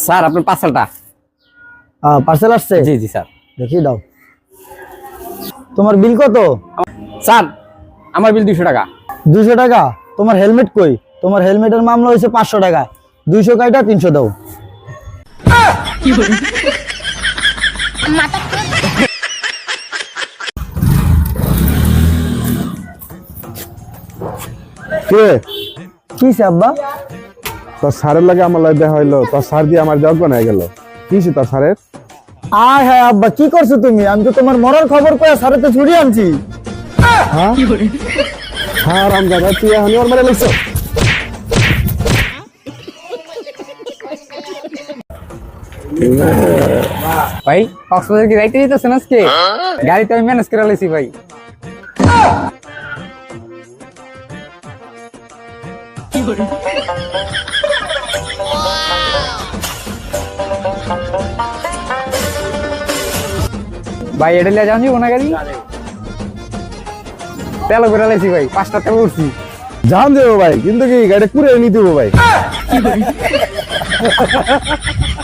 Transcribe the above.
Sir আপনার পার্সেলটা। Parcel আসছে? জি জি স্যার। দেখি দাও। তোমার বিল কত? স্যার আমার বিল 200 টাকা। 200 টাকা? তোমার হেলমেট কই? তোমার হেলমেটের মামলা হয়েছে 500 টাকা। 200 কাইটা 300 দাও। কে কিসে আব্বা? তোর স্যারের লাগে আমার লাগে দেখা হইলো, তোর স্যার দিয়ে আমার জগ বানায় গেল। কিসে তোর স্যারের? আয় হ্যাঁ আব্বা, কি করছো তুমি? আমি তো তোমার মরার খবর পেয়ে স্যারের তো ছুটি আনছি। হ্যাঁ হ্যাঁ রামজাদা, তুই এখন ওর মানে লিখছো? ভাই কক্সবাজার কি রাইতে যেতেছেন আজকে? গাড়িতে আমি ম্যানেজ করে লাইছি ভাই। ভাই এটা লিয়ে যাওয়া যাবো না গাড়ি? তেল করে লাইছি ভাই, 5টা তেল উঠছি। জান দেবো ভাই, কিন্তু কি গাড়ি পুরে নিতে দেবো ভাই।